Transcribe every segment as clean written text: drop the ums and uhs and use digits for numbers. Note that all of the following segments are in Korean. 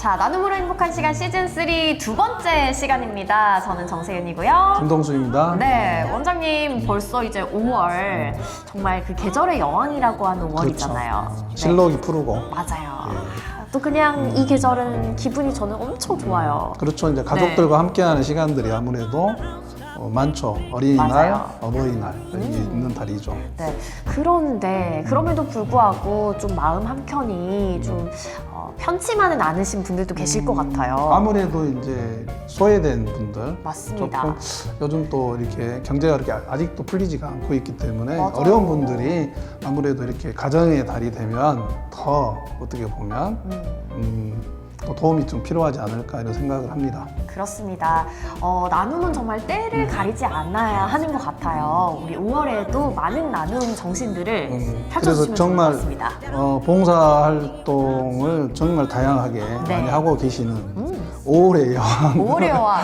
자, 나눔으로 행복한 시간 시즌3 두 번째 시간입니다. 저는 정세윤이고요. 김동수입니다. 네, 원장님 벌써 이제 5월 정말 그 계절의 여왕이라고 하는 5월이잖아요. 그렇죠. 실록이 푸르고. 맞아요. 또 그냥 이 계절은 기분이 저는 엄청 좋아요. 그렇죠. 이제 가족들과 함께하는 시간들이 아무래도 많죠. 어린이날, 맞아요. 어버이날 이게 있는 달이죠. 네. 그런데 그럼에도 불구하고 좀 마음 한켠이 좀 편치만은 않으신 분들도 계실 것 같아요. 아무래도 이제 소외된 분들, 맞습니다. 조금 요즘 또 이렇게 경제가 이렇게 아직도 풀리지가 않고 있기 때문에 맞아요. 어려운 분들이 아무래도 이렇게 가정의 달이 되면 더 어떻게 보면 또 도움이 좀 필요하지 않을까 이런 생각을 합니다. 그렇습니다. 나눔은 정말 때를 가리지 않아야 하는 것 같아요. 우리 5월에도 많은 나눔 정신들을 그래서 펼쳐주시면 좋을 것 정말 같습니다. 봉사 활동을 정말 다양하게 네. 많이 하고 계시는 5월의 여왕, 5월의 여왕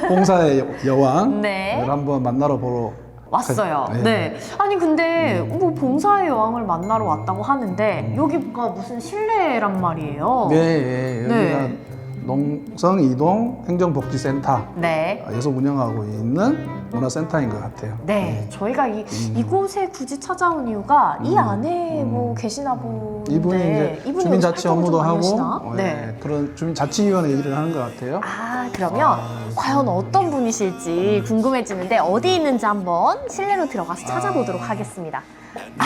봉사의 여왕을 네. 한번 만나러 보러 왔어요. 네. 네. 아니 근데 뭐 봉사의 여왕을 만나러 왔다고 하는데 여기가 무슨 실내란 말이에요. 네, 여기가 네. 농성이동 행정복지센터 네. 에서 운영하고 있는 문화센터인 것 같아요. 네, 저희가 이곳에 굳이 찾아온 이유가 이 안에 뭐 계시나 본데 이분이 이제 이분이 주민자치 활동을 좀 업무도 많이 하고 하시나? 네. 그런 주민자치위원회 일을 하는 것 같아요. 아, 그러면 과연 어떤 분이실지 궁금해지는데 어디 있는지 한번 실내로 들어가서 찾아보도록 하겠습니다.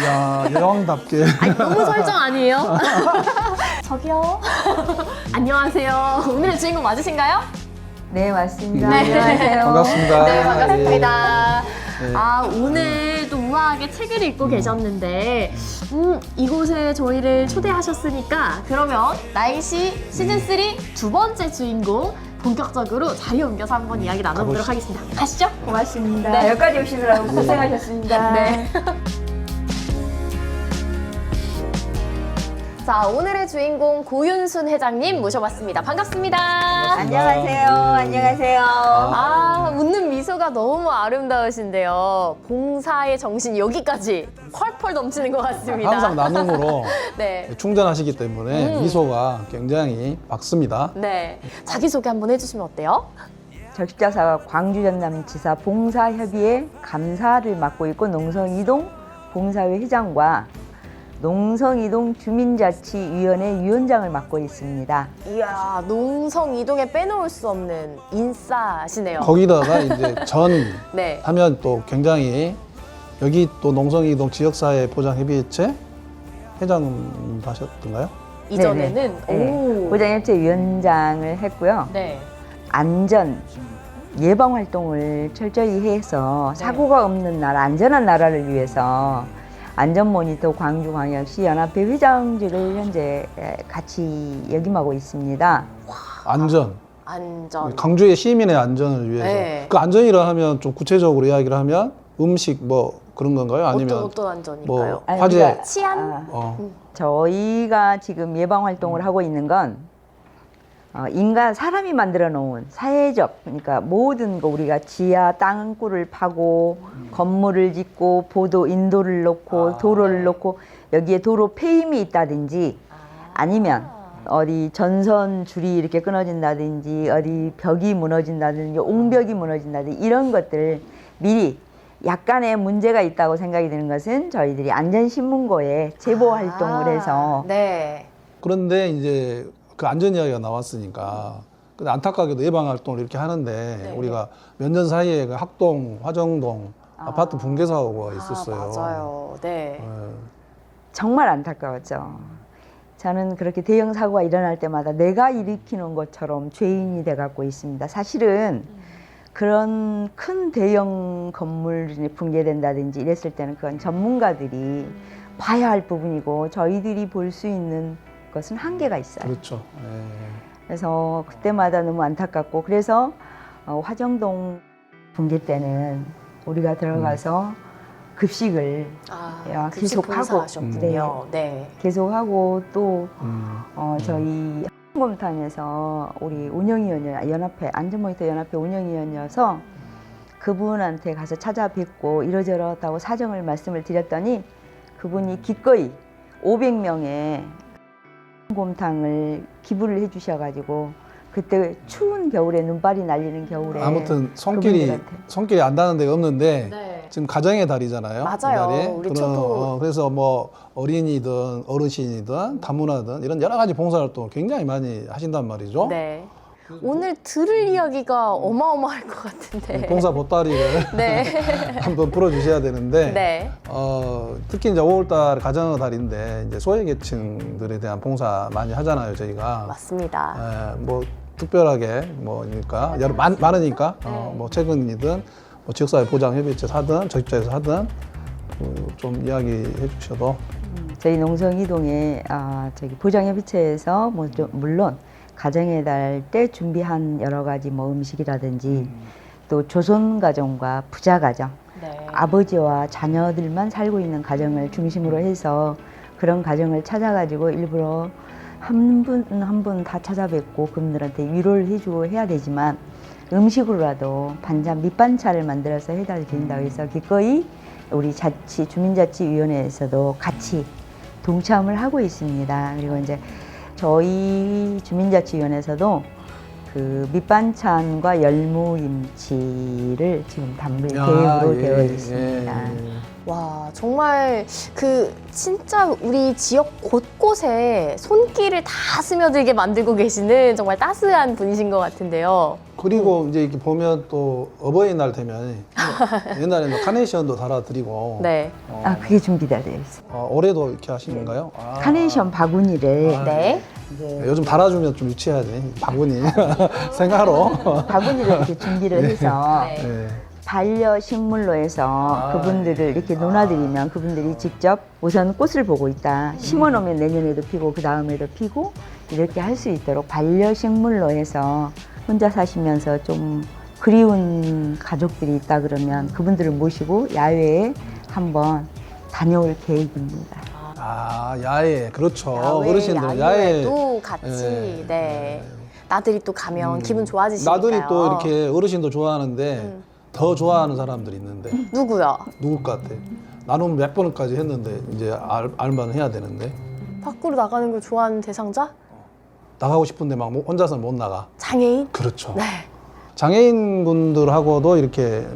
이야, 여왕답게. 아니, 너무 설정 아니에요? 저기요. 안녕하세요. 오늘의 주인공 맞으신가요? 네, 맞습니다. 네. 안녕하세요. 반갑습니다. 네, 반갑습니다. 네. 아, 오늘 또 우아하게 책을 읽고 계셨는데, 이곳에 저희를 초대하셨으니까, 그러면 나인시 시즌3 두 번째 주인공, 본격적으로 자리 옮겨서 한번 이야기 나눠보도록 가보시죠. 하겠습니다. 가시죠. 고맙습니다. 네. 여기까지 오시느라고 고생하셨습니다. 네. 자, 오늘의 주인공 고윤순 회장님 모셔봤습니다. 반갑습니다. 안녕하세요. 안녕하세요. 아, 웃는 미소가 너무 아름다우신데요. 봉사의 정신이 여기까지 펄펄 넘치는 것 같습니다. 항상 나눔으로 네. 충전하시기 때문에 미소가 굉장히 밝습니다. 네. 자기소개 한번 해주시면 어때요? 적십자사가 광주전남지사 봉사협의회 감사를 맡고 있고 농성이동 봉사회 회장과 농성이동 주민자치위원회 위원장을 맡고 있습니다. 이야, 농성 이동에 빼놓을 수 없는 인싸시네요. 거기다가 이제 전 네. 하면 또 굉장히 여기 또 농성이동 지역사회 보장협의체 회장님 하셨던가요? 이전에는 네. 보장협의체 위원장을 했고요. 네. 안전 예방 활동을 철저히 해서 네. 사고가 없는 나라, 안전한 나라를 위해서 안전모니터 광주광역시 연합회 회장직을 현재 같이 역임하고 있습니다. 안전. 안전. 강주의 시민의 안전을 위해서. 네. 그 안전이라 하면 좀 구체적으로 이야기를 하면 음식 뭐 그런 건가요? 아니면 어떤 안전일까요? 뭐 아니, 화재. 그러니까 치안? 저희가 지금 예방 활동을 하고 있는 건 인간 사람이 만들어 놓은 사회적, 그러니까 모든 거 우리가 지하 땅굴을 파고 건물을 짓고 보도 인도를 놓고 도로를 놓고 여기에 도로 폐임이 있다든지 아니면 어디 전선 줄이 이렇게 끊어진다든지 어디 벽이 무너진다든지 옹벽이 무너진다든지 이런 것들을 미리 약간의 문제가 있다고 생각이 드는 것은 저희들이 안전신문고에 제보 활동을 해서 네. 그런데 이제 그 안전 이야기가 나왔으니까 근데 안타깝게도 예방 활동을 이렇게 하는데 네. 우리가 몇 년 사이에 그 학동, 화정동 아파트 붕괴 사고가 있었어요. 맞아요. 네. 네. 정말 안타까웠죠. 저는 그렇게 대형 사고가 일어날 때마다 내가 일으키는 것처럼 죄인이 돼 갖고 있습니다. 사실은 그런 큰 대형 건물이 붕괴된다든지 이랬을 때는 그건 전문가들이 봐야 할 부분이고 저희들이 볼 수 있는 것은 한계가 있어요. 그렇죠. 네. 그래서 그때마다 너무 안타깝고 그래서 화정동 붕괴 때는 우리가 들어가서 급식을 계속하고 하셨군요. 네. 계속하고 또 저희 항공탄에서 우리 운영위원이 연합회 안전모니터 연합회 운영위원이어서 그분한테 가서 찾아뵙고 이러저러하다고 사정을 말씀을 드렸더니 그분이 기꺼이 500명의 곰탕을 기부를 해주셔가지고 그때 추운 겨울에 눈발이 날리는 겨울에 아무튼 그분들한테. 손길이 안 닿는 데가 없는데 네. 지금 가정의 달이잖아요. 맞아요. 이 달이. 우리 그럼, 초보. 그래서 뭐 어린이든 어르신이든 다문화든 이런 여러 가지 봉사활동을 굉장히 많이 하신단 말이죠. 네. 오늘 들을 이야기가 어마어마할 것 같은데. 봉사 보따리를 네. 한번 풀어주셔야 되는데 네. 특히 이제 5월달 가정의 달인데 이제 소외계층들에 대한 봉사 많이 하잖아요 저희가. 맞습니다. 뭐 특별하게 뭐니까 여러 많으니까 네. 뭐 최근이든 뭐 지역사회 보장협의체에서 하든 저입자에서 하든 좀 이야기해 주셔도 저희 농성이동에 저기 보장협의체에서 뭐 물론 가정의 달 때 준비한 여러 가지 뭐 음식이라든지 또 조선 가정과 부자 가정, 네. 아버지와 자녀들만 살고 있는 가정을 중심으로 해서 그런 가정을 찾아가지고 일부러 한 분 한 분 다 찾아뵙고 그분들한테 위로를 해주고 해야 되지만 음식으로라도 반찬 밑반찬을 만들어서 해드린다고 해서 기꺼이 우리 주민자치위원회에서도 같이 동참을 하고 있습니다. 그리고 이제 저희 주민자치위원회에서도 그 밑반찬과 열무김치를 지금 담을 계획으로 되어 있습니다. 와, 정말 그 진짜 우리 지역 곳곳에 손길을 다 스며들게 만들고 계시는 정말 따스한 분이신 것 같은데요. 그리고 이제 이렇게 보면 또 어버이날 되면 옛날에는 카네이션도 달아드리고 네. 그게 준비가 되어 있습니다. 올해도 이렇게 하신 건가요? 카네이션 바구니를 네. 이제 요즘 달아주면 좀 유치하지 바구니 생화로. 바구니를 이렇게 준비를 해서 네. 네. 반려식물로 해서 그분들을 이렇게 논아드리면 그분들이 직접 우선 꽃을 보고 있다. 심어놓으면 내년에도 피고 그 다음에도 피고 이렇게 할 수 있도록 반려식물로 해서 혼자 사시면서 좀 그리운 가족들이 있다 그러면 그분들을 모시고 야외에 한번 다녀올 계획입니다. 야외 그렇죠. 야외, 어르신들은 야외에도 같이 예. 네. 나들이 또 가면 기분 좋아지시니까요. 나들이 또 이렇게 어르신도 좋아하는데 더 좋아하는 사람들이 있는데 누구요? 누굴 것 같아? 나는 몇 번까지 했는데 이제 알만 해야 되는데 밖으로 나가는 걸 좋아하는 대상자? 나가고 싶은데 막 혼자서는 못 나가. 장애인? 그렇죠. 네. 장애인분들하고도 이렇게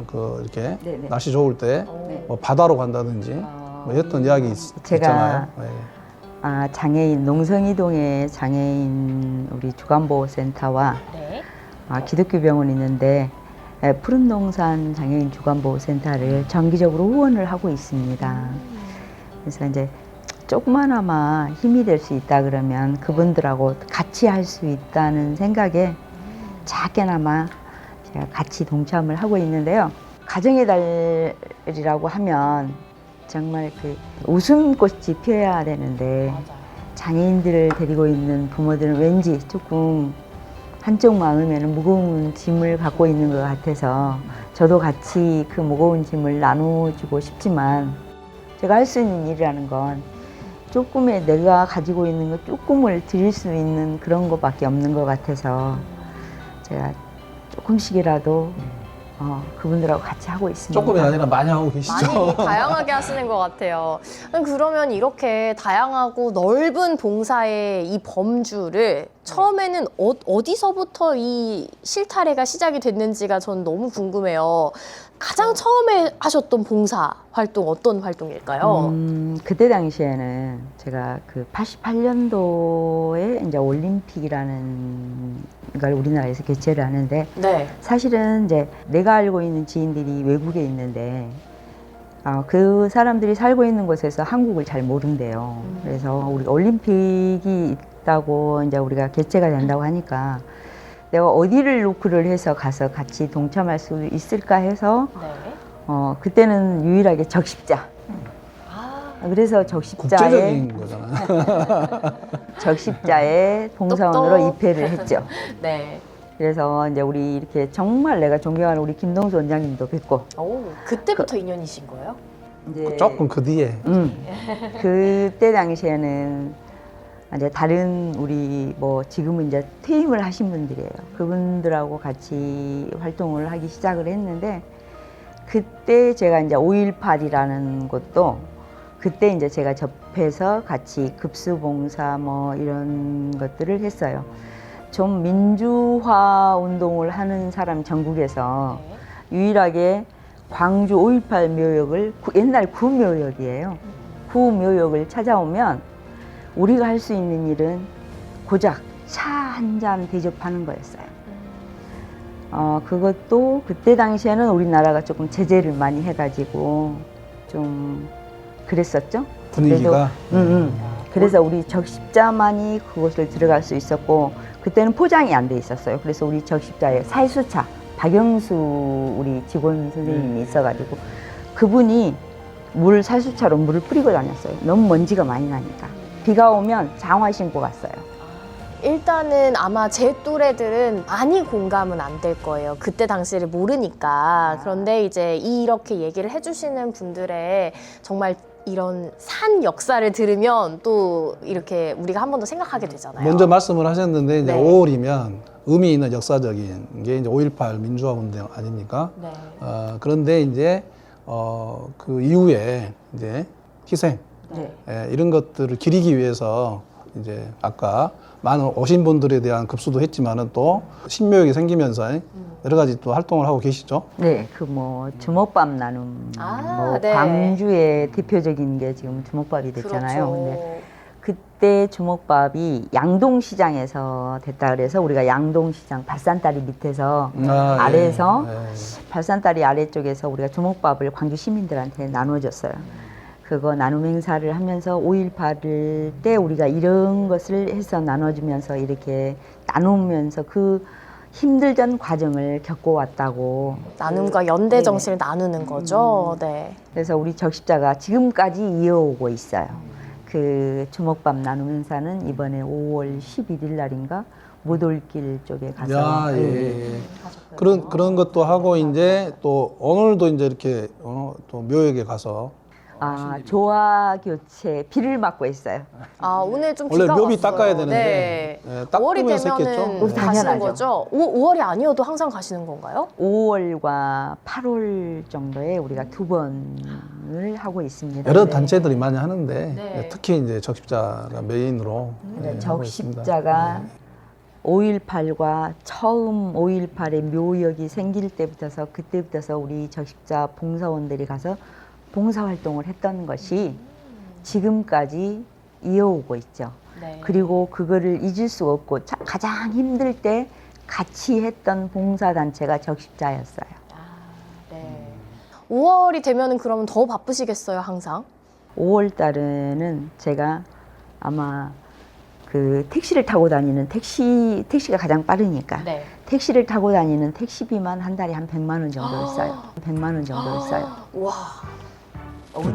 네네. 날씨 좋을 때 네. 뭐 바다로 간다든지 뭐 했던 이야기 있잖아요. 네. 장애인 농성이동에 장애인 우리 주간보호센터와 네. 기독교 병원이 있는데 푸른동산 장애인 주간보호센터를 정기적으로 후원을 하고 있습니다. 그래서 이제 조그마나마 힘이 될 수 있다 그러면 그분들하고 같이 할 수 있다는 생각에 작게나마 제가 같이 동참을 하고 있는데요. 가정의 달이라고 하면 정말 그 웃음꽃이 피어야 되는데 장애인들을 데리고 있는 부모들은 왠지 조금 한쪽 마음에는 무거운 짐을 갖고 있는 것 같아서 저도 같이 그 무거운 짐을 나눠주고 싶지만 제가 할 수 있는 일이라는 건 조금의 내가 가지고 있는 것 조금을 드릴 수 있는 그런 것밖에 없는 것 같아서 제가 조금씩이라도 그분들하고 같이 하고 있습니다. 조금이 아니라 많이 하고 계시죠. 많이 다양하게 하시는 것 같아요. 그러면 이렇게 다양하고 넓은 봉사의 이 범주를 처음에는 어디서부터 이 실타래가 시작이 됐는지가 전 너무 궁금해요. 가장 처음에 하셨던 봉사 활동 어떤 활동일까요? 그때 당시에는 제가 그 88년도에 이제 올림픽이라는 걸 우리나라에서 개최를 하는데 네. 사실은 이제 내가 알고 있는 지인들이 외국에 있는데 그 사람들이 살고 있는 곳에서 한국을 잘 모른대요. 그래서 우리 올림픽이 있다고 이제 우리가 개최가 된다고 하니까 내가 어디를 노크를 해서 가서 같이 동참할 수 있을까 해서 네. 그때는 유일하게 적십자. 그래서 적십자에 국제적인 거잖아. 적십자에 봉사원으로 똑똑. 입회를 했죠. 네. 그래서 이제 우리 이렇게 정말 내가 존경하는 우리 김동수 원장님도 뵙고 오, 그때부터 인연이신 거예요? 이제 조금 그 뒤에 그때 당시에는 이제 다른 우리 뭐 지금은 이제 퇴임을 하신 분들이에요. 그분들하고 같이 활동을 하기 시작을 했는데 그때 제가 이제 5.18이라는 것도 그때 이제 제가 접해서 같이 급수봉사 뭐 이런 것들을 했어요. 좀 민주화 운동을 하는 사람 전국에서 유일하게 광주 5.18 묘역을 옛날 구묘역이에요. 구묘역을 찾아오면 우리가 할 수 있는 일은 고작 차 한 잔 대접하는 거였어요. 그것도 그때 당시에는 우리나라가 조금 제재를 많이 해가지고 좀 그랬었죠. 분위기가. 그래서 우리 적십자만이 그곳을 들어갈 수 있었고 그때는 포장이 안 돼 있었어요. 그래서 우리 적십자에 살수차 박영수 우리 직원 선생님이 있어가지고 그분이 살수차로 물을 뿌리고 다녔어요. 너무 먼지가 많이 나니까. 비가 오면 장화 신고 갔어요. 일단은 아마 제 또래들은 많이 공감은 안 될 거예요. 그때 당시를 모르니까. 그런데 이제 이렇게 얘기를 해주시는 분들의 정말 이런 산 역사를 들으면 또 이렇게 우리가 한 번 더 생각하게 되잖아요. 먼저 말씀을 하셨는데 이제 네. 5월이면 의미 있는 역사적인 게 이제 5.18 민주화 운동 아닙니까? 네. 그런데 이제 그 이후에 이제 희생 네. 이런 것들을 기리기 위해서 이제 아까 많은 오신 분들에 대한 급수도 했지만은 또 신묘역이 생기면서 여러 가지 또 활동을 하고 계시죠. 네, 그 뭐 주먹밥 나눔, 뭐 네. 광주의 대표적인 게 지금 주먹밥이 됐잖아요. 근데 그렇죠. 그때 주먹밥이 양동시장에서 됐다 그래서 우리가 양동시장 발산다리 밑에서 아래에서 발산다리 아래쪽에서 우리가 주먹밥을 광주 시민들한테 나눠줬어요. 그거 나눔 행사를 하면서 5.18을 때 우리가 이런 것을 해서 나눠주면서 이렇게 나누면서 그 힘들던 과정을 겪어왔다고. 나눔과 연대 정신을 나누는 거죠. 네. 그래서 우리 적십자가 지금까지 이어오고 있어요. 그 주먹밥 나눔 행사는 이번에 5월 11일 날인가 무돌길 쪽에 가서 야, 예. 그런 것도 하고 이제 또 오늘도 이제 이렇게 또 묘역에 가서 조화 교체 비를 맞고 있어요. 오늘 좀 원래 비가 묘비 왔어요. 닦아야 되는데 네. 닦으면서 5월이 했겠죠. 되면은 가시는 당연하죠. 거죠? 5월이 아니어도 항상 가시는 건가요? 5월과 8월 정도에 우리가 2번을 하고 있습니다. 여러 네. 단체들이 많이 하는데 네. 특히 이제 적십자가 메인으로 하고 있습니다. 적십자가 5.18과 처음 5.18의 묘역이 생길 때부터서 그때부터서 우리 적십자 봉사원들이 가서 봉사활동을 했던 것이 지금까지 이어오고 있죠. 네. 그리고 그거를 잊을 수 없고 가장 힘들 때 같이 했던 봉사단체가 적십자였어요. 네. 5월이 되면은 그러면 더 바쁘시겠어요, 항상? 5월 달에는 제가 아마 그 택시를 타고 다니는 택시가 가장 빠르니까 네. 택시를 타고 다니는 택시비만 한 달에 한 100만 원 정도를 써요. 100만 원 정도를 써요. 와.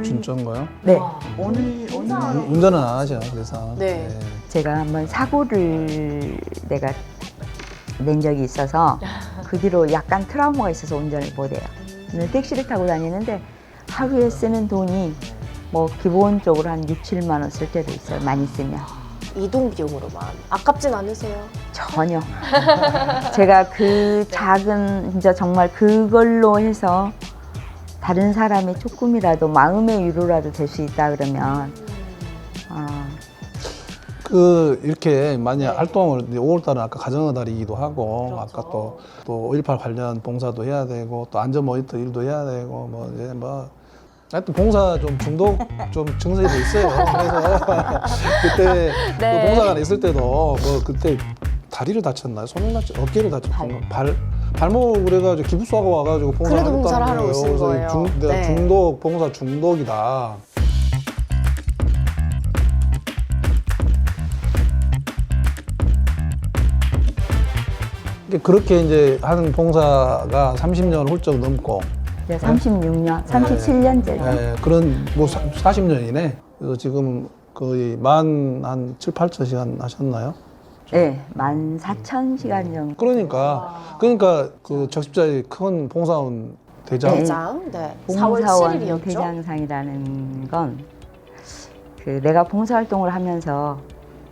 진짜인가요? 네. 오늘 운전은 안 하죠. 그래서 네. 제가 한번 사고를 내가 낸 적이 있어서 그 뒤로 약간 트라우마가 있어서 운전을 못해요. 근데 택시를 타고 다니는데 하루에 쓰는 돈이 뭐 기본적으로 한 6, 7만 원 쓸 때도 있어요. 많이 쓰면. 이동 비용으로만 아깝진 않으세요? 전혀. 제가 그 작은 진짜 정말 그걸로 해서 다른 사람의 조금이라도 마음의 위로라도 될 수 있다 그러면 이렇게 만약 활동을 5월달은 아까 가정의 달이기도 하고 아까 또 5.18 관련 봉사도 해야 되고 또 안전 모니터 일도 해야 되고 뭐 이제 뭐 하여튼 봉사 좀 중독 좀 증세도 있어요. 그래서 그때 네. 그 봉사관 있을 때도 뭐 그때 다리를 다쳤나요? 손을 다쳤, 어깨를 다쳤나? 발목 그래가지고 기부수하고 와가지고 그래도 봉사를 하러 오신 그래서 거예요. 내가 네. 봉사 중독이다. 그렇게 이제 하는 봉사가 30년을 훌쩍 넘고 이제 36년, 37년째죠. 네, 그런 뭐 40년이네. 그래서 지금 거의 한 7, 8천 시간 하셨나요? 네, 14,000시간 정도. 그러니까 그 적십자의 큰 봉사원 대장. 네. 대장, 네. 4월 봉사원 7일이었죠? 대장상이라는 건 그 내가 봉사활동을 하면서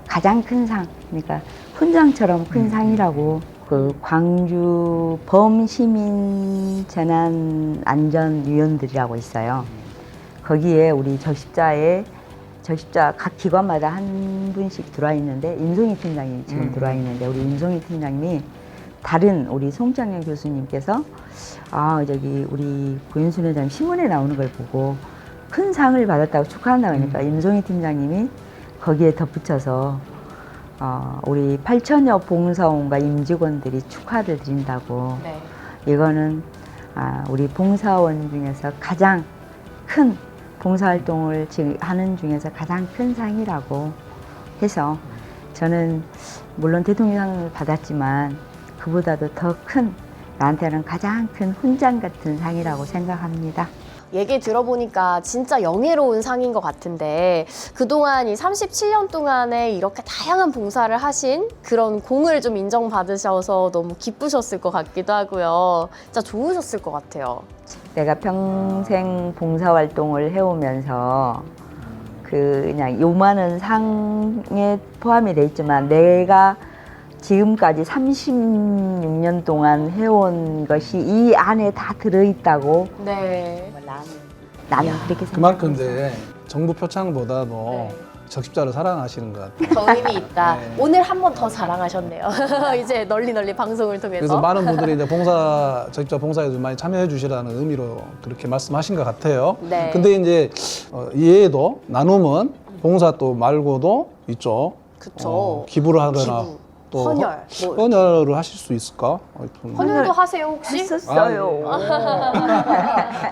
가장 큰 상, 그러니까 훈장처럼 큰 상이라고 그 광주 범시민 재난안전위원들이라고 있어요. 거기에 우리 적십자 각 기관마다 한 분씩 들어와 있는데 임송희 팀장님이 지금 들어와 있는데 우리 임송희 팀장님이 다른 우리 송창현 교수님께서 저기 우리 고윤순 회장님 신문에 나오는 걸 보고 큰 상을 받았다고 축하한다고 하니까 임송희 팀장님이 거기에 덧붙여서 우리 8천여 봉사원과 임직원들이 축하를 드린다고 네. 이거는 우리 봉사원 중에서 가장 큰 봉사활동을 지금 하는 중에서 가장 큰 상이라고 해서 저는 물론 대통령상을 받았지만 그보다도 더 큰 나한테는 가장 큰 훈장 같은 상이라고 생각합니다. 얘기 들어보니까 진짜 영예로운 상인 것 같은데 그동안 이 37년 동안에 이렇게 다양한 봉사를 하신 그런 공을 좀 인정받으셔서 너무 기쁘셨을 것 같기도 하고요. 진짜 좋으셨을 것 같아요. 내가 평생 봉사활동을 해오면서 그냥 요만한 상에 포함이 돼 있지만 내가 지금까지 36년 동안 해온 것이 이 안에 다 들어있다고 네. 나는 그렇게 생각합니다. 그만큼 이제 정부 표창보다도 네. 적십자를 사랑하시는 것 같아요. 더 의미 있다. 네. 오늘 한 번 더 자랑하셨네요. 이제 널리 방송을 통해서. 그래서 많은 분들이 이제 적십자 봉사에 좀 많이 참여해 주시라는 의미로 그렇게 말씀하신 것 같아요. 네. 근데 이제 이외에도 나눔은 봉사 또 말고도 있죠. 그쵸. 기부를 하거나 기부, 또 헌혈, 뭐. 헌혈을 하실 수 있을까? 헌혈도 하세요 혹시? 했었어요.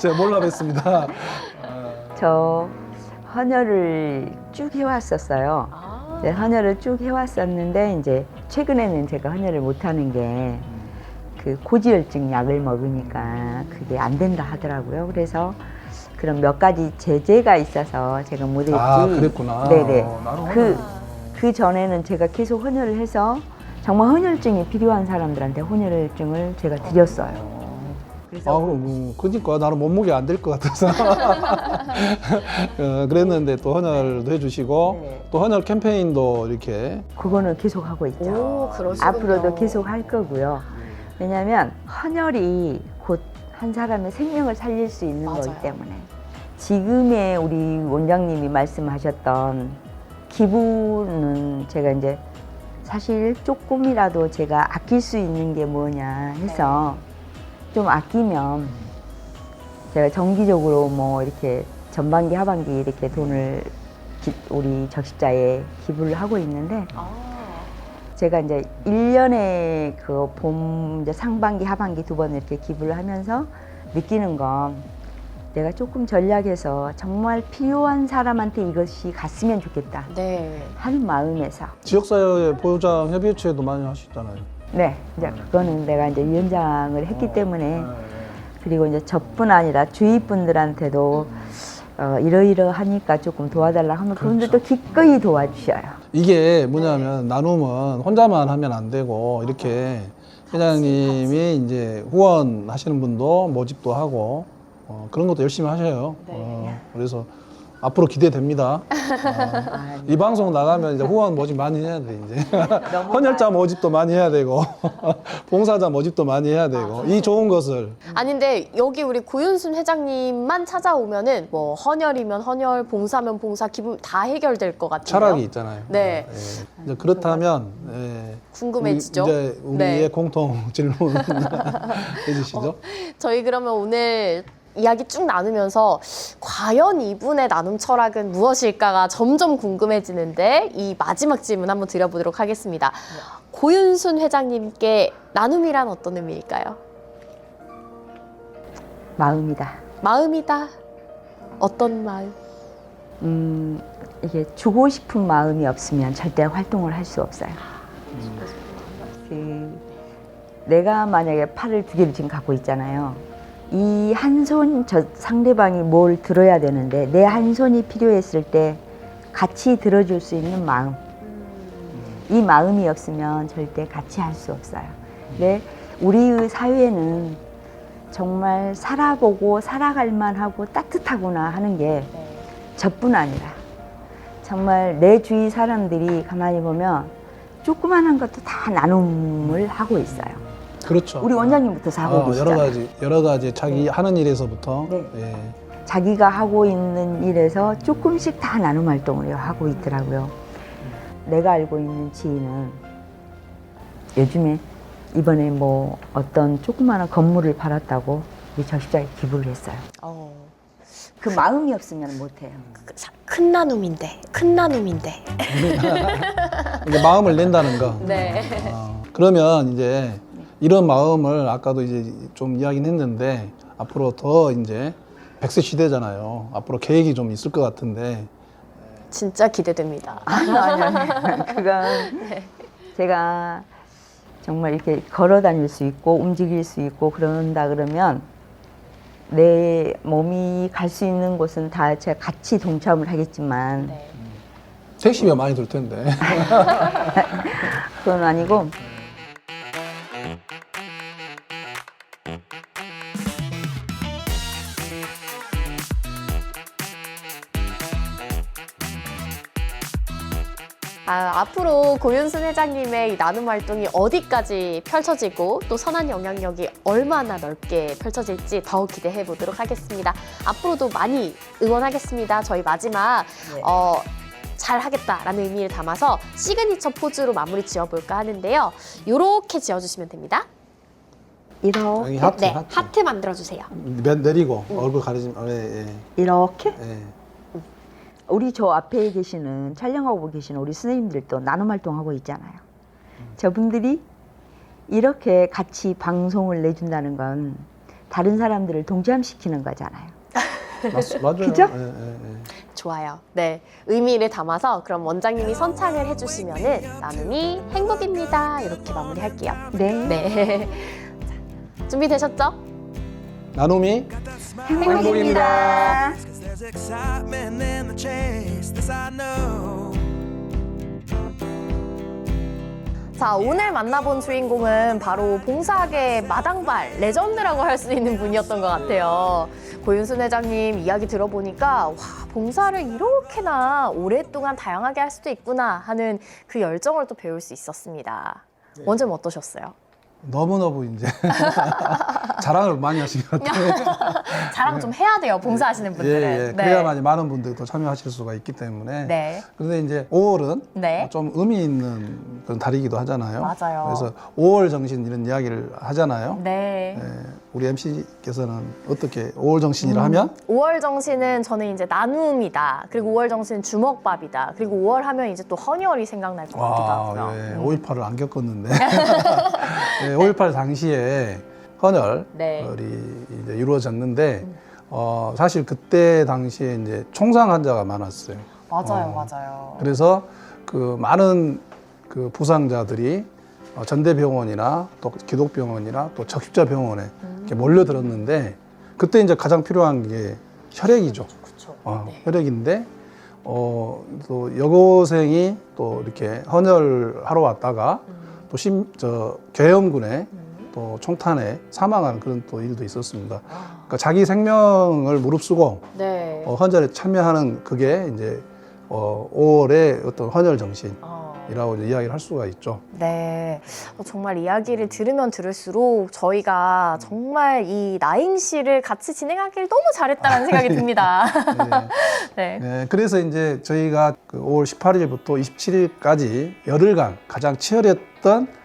제가 몰라 뵀습니다. 저 헌혈을 쭉 해왔었어요. 네, 헌혈을 쭉 해왔었는데 이제 최근에는 제가 헌혈을 못하는 게 그 고지혈증 약을 먹으니까 그게 안 된다 하더라고요. 그래서 그런 몇 가지 제재가 있어서 제가 못했지. 그랬구나. 네네. 나는 그 전에는 제가 계속 헌혈을 해서 정말 헌혈증이 필요한 사람들한테 헌혈증을 제가 드렸어요. 그래서 그러니까 나는 몸무게 안 될 것 같아서 그랬는데 또 헌혈도 해주시고 네. 또 헌혈 캠페인도 이렇게 그거는 계속 하고 있죠. 오, 그러시군요. 앞으로도 계속 할 거고요. 왜냐하면 헌혈이 곧 한 사람의 생명을 살릴 수 있는 맞아요. 거기 때문에 지금의 우리 원장님이 말씀하셨던 기부는 제가 이제 사실 조금이라도 제가 아낄 수 있는 게 뭐냐 해서 좀 아끼면 제가 정기적으로 뭐 이렇게 전반기 하반기 이렇게 돈을 우리 적십자에 기부를 하고 있는데 제가 이제 1년에 그 봄, 이제 상반기, 하반기 두 번 이렇게 기부를 하면서 느끼는 건 내가 조금 전략해서 정말 필요한 사람한테 이것이 갔으면 좋겠다 네. 하는 마음에서 지역사회 보호장 협의회체도 많이 하시잖아요. 네, 이제 그거는 내가 이제 위원장을 했기 때문에 그리고 이제 저뿐 아니라 주위 분들한테도 이러이러하니까 조금 도와달라 하면 그분들도 기꺼이 도와주셔요. 이게 뭐냐면 나눔은 혼자만 하면 안 되고 이렇게 회장님이 이제 후원하시는 분도 모집도 하고 그런 것도 열심히 하셔요. 그래서 앞으로 기대됩니다. 이 방송 나가면 이제 후원 모집 많이 해야 돼 이제 헌혈자 모집도 많이 해야 되고 봉사자 모집도 많이 해야 되고 이 좋은 것을 아니 근데 여기 우리 고윤순 회장님만 찾아오면은 뭐 헌혈이면 헌혈, 봉사면 봉사, 기부 다 해결될 것 같아요. 철학이 있잖아요. 네. 예. 이제 그렇다면 궁금해지죠? 이제 우리의 네. 공통 질문 해주시죠. 저희 그러면 오늘 이야기 쭉 나누면서 과연 이분의 나눔 철학은 무엇일까가 점점 궁금해지는데 이 마지막 질문 한번 드려보도록 하겠습니다. 고윤순 회장님께 나눔이란 어떤 의미일까요? 마음이다. 마음이다. 어떤 마음? 이게 주고 싶은 마음이 없으면 절대 활동을 할 수 없어요. 내가 만약에 팔을 두 개를 지금 갖고 있잖아요. 이 한 손 저 상대방이 뭘 들어야 되는데 내 한 손이 필요했을 때 같이 들어줄 수 있는 마음. 이 마음이 없으면 절대 같이 할 수 없어요. 근데 우리의 사회는 정말 살아보고 살아갈 만하고 따뜻하구나 하는 게 저뿐 아니라 정말 내 주위 사람들이 가만히 보면 조그만한 것도 다 나눔을 하고 있어요. 그렇죠. 우리 원장님부터 하고 계시잖아요. 여러 가지 자기 하는 일에서부터 네. 예. 자기가 하고 있는 일에서 조금씩 다 나눔 활동을 하고 있더라고요. 내가 알고 있는 지인은 요즘에 이번에 뭐 어떤 조그마한 건물을 팔았다고 이 적십자에 기부를 했어요. 그 마음이 없으면 못해요. 큰 나눔인데, 큰 나눔인데. 이제 마음을 낸다는 거. 네. 그러면 이제 이런 마음을 아까도 이제 좀 이야기는 했는데 앞으로 더 이제 100세 시대잖아요. 앞으로 계획이 좀 있을 것 같은데. 진짜 기대됩니다. 아니. 그건 제가 정말 이렇게 걸어 다닐 수 있고 움직일 수 있고 그런다 그러면 내 몸이 갈 수 있는 곳은 다 제가 같이 동참을 하겠지만 네. 택시비가 많이 들 텐데. 그건 아니고 앞으로 고윤순 회장님의 이 나눔 활동이 어디까지 펼쳐지고 또 선한 영향력이 얼마나 넓게 펼쳐질지 더욱 기대해 보도록 하겠습니다. 앞으로도 많이 응원하겠습니다. 저희 마지막 네. 잘 하겠다라는 의미를 담아서 시그니처 포즈로 마무리 지어볼까 하는데요. 이렇게 지어주시면 됩니다. 이렇게 여기 하트, 네, 하트. 하트 만들어주세요. 내리고 얼굴 가리지 마. 예, 예. 이렇게 예. 우리 저 앞에 계시는 촬영하고 계시는 우리 선생님들도 나눔 활동하고 있잖아요. 저분들이 이렇게 같이 방송을 내준다는 건 다른 사람들을 동참시키는 거잖아요. 맞아요. 그죠? 예, 예, 예. 좋아요. 네, 의미를 담아서 그럼 원장님이 선창을 해주시면은 나눔이 행복입니다. 이렇게 마무리할게요. 네. 네. 자, 준비되셨죠? 나눔이 행복입니다. There's excitement in the chase, this I know. 자, 오늘 만나본 주인공은 바로 봉사학의 마당발 레전드라고 할 수 있는 분이었던 것 같아요. 고윤순 회장님 이야기 들어보니까 와, 봉사를 이렇게나 오랫동안 다양하게 할 수도 있구나 하는 그 열정을 또 배울 수 있었습니다. 원장님 어떠셨어요? 너무너무 이제 자랑을 많이 하신 것 같아요. 자랑 좀 해야 돼요, 봉사하시는 분들은. 예, 예. 그래야만 많은 분들이 또 참여하실 수가 있기 때문에. 네. 그런데 이제 5월은 네. 좀 의미 있는 그런 달이기도 하잖아요. 맞아요. 그래서 5월 정신 이런 이야기를 하잖아요. 네. 예, 우리 MC께서는 어떻게 5월 정신이라 하면 5월 정신은 저는 이제 나눔이다. 그리고 5월 정신은 주먹밥이다. 그리고 5월 하면 이제 또 헌혈이 생각날 것 같기도 하고요. 예, 5.18을 안 겪었는데 예, 5.18 당시에 헌혈이 네. 이제 이루어졌는데 사실 그때 당시에 이제 총상 환자가 많았어요. 맞아요, 맞아요. 그래서 그 많은 그 부상자들이 전대병원이나 또 기독병원이나 또 적십자병원에 이렇게 몰려들었는데 그때 이제 가장 필요한 게 혈액이죠. 그렇죠. 혈액인데 또 여고생이 또 이렇게 헌혈하러 왔다가 또 계엄군에 또 총탄에 사망한 그런 또 일도 있었습니다. 그러니까 자기 생명을 무릅쓰고 네. 헌혈에 참여하는 그게 이제 5월의 어떤 헌혈 정신이라고 이제 이야기를 할 수가 있죠. 네. 정말 이야기를 들으면 들을수록 저희가 정말 이 나행시를 같이 진행하기를 너무 잘했다는 생각이 듭니다. 네. 네, 그래서 이제 저희가 그 5월 18일부터 27일까지 열흘간 가장 치열했던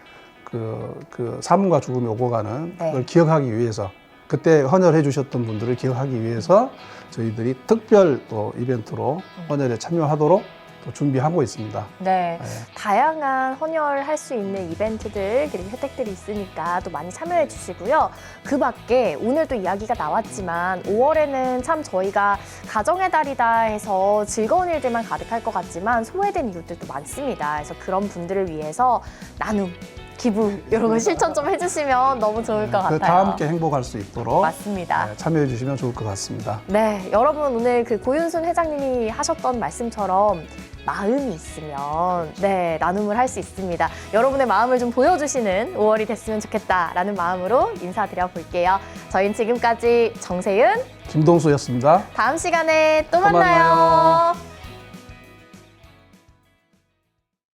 그 삶과 죽음이 오고 가는 네. 걸 기억하기 위해서 그때 헌혈해 주셨던 분들을 기억하기 위해서 저희들이 특별 또 이벤트로 헌혈에 참여하도록 또 준비하고 있습니다. 네. 네. 다양한 헌혈할 수 있는 이벤트들 그리고 혜택들이 있으니까 또 많이 참여해 주시고요. 그 밖에 오늘 또 이야기가 나왔지만 5월에는 참 저희가 가정의 달이다 해서 즐거운 일들만 가득할 것 같지만 소외된 이웃들도 많습니다. 그래서 그런 분들을 위해서 나눔, 기부 이런 거 실천 좀 해주시면 너무 좋을 것 같아요. 다 함께 행복할 수 있도록 맞습니다. 참여해 주시면 좋을 것 같습니다. 네, 여러분 오늘 그 고윤순 회장님이 하셨던 말씀처럼 마음이 있으면 네 나눔을 할 수 있습니다. 여러분의 마음을 좀 보여주시는 5월이 됐으면 좋겠다라는 마음으로 인사드려 볼게요. 저희는 지금까지 정세윤, 김동수였습니다. 다음 시간에 또 또 만나요. 만나요.